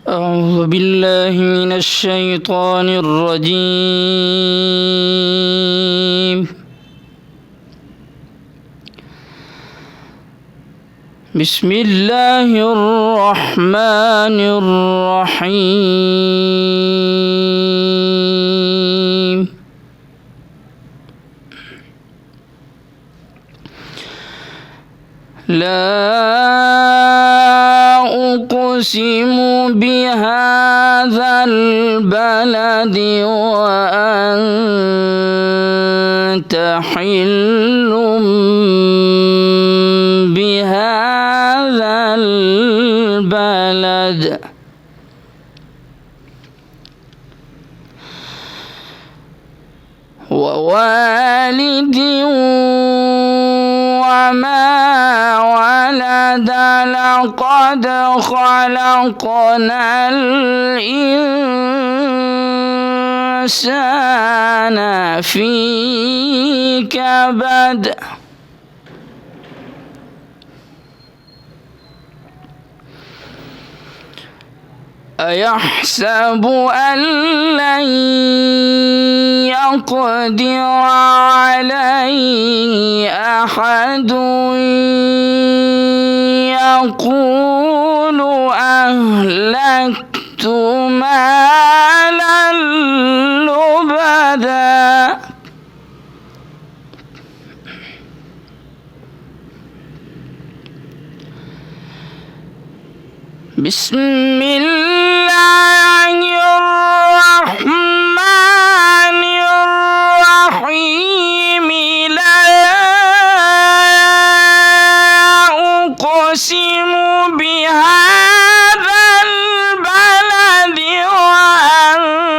أعوذ بالله من الشيطان الرجيم. بسم الله الرحمن الرحيم. لا أقسم بهذا البلد وأنت حل بهذا البلد ووالد وما ولد لقد خلقنا الإنسان في كبد أيحسب أن لن يقدر عليه أحد يقول أهلكت مالا لبدا بسم الله الرحمن الرحيم. لا أقسم بهذا البلد وأنت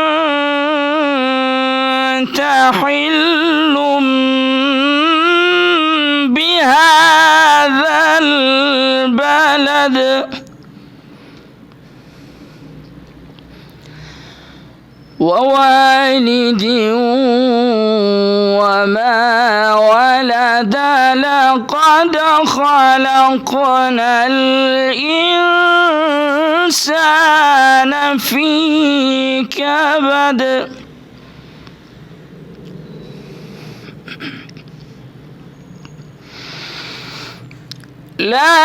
حل بهذا البلد ووالد وما ولد لقد خلقنا الإنسان في كبد لا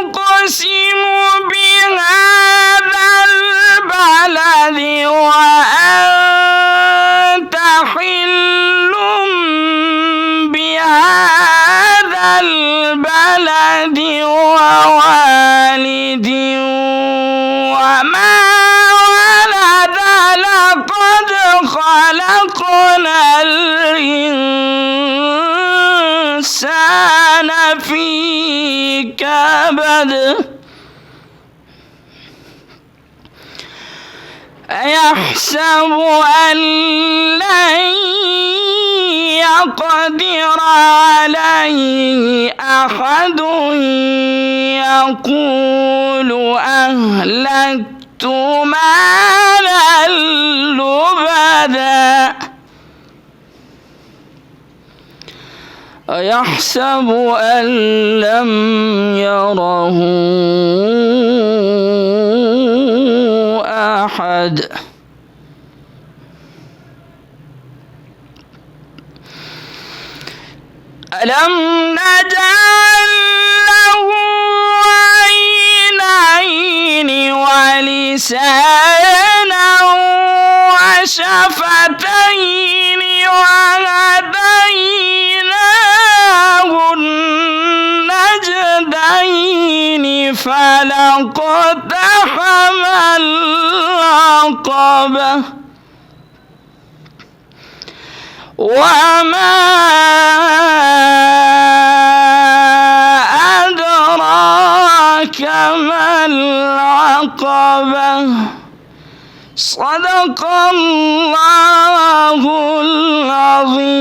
أقسم بهذا البلد وأنت حل بهذا البلد ووالد وما ولد لقد خلقنا الإنسان في كبد أيحسب أن لن يقدر عليه أحد يقول أهلكت مالا لبدا أيحسب أن لم يره أحد ألم نجعل له عينين ولسانا وشفتين وهديناه النجدين فلاقتحم العقبة وما أدراك ما العقبة. صدق الله العظيم.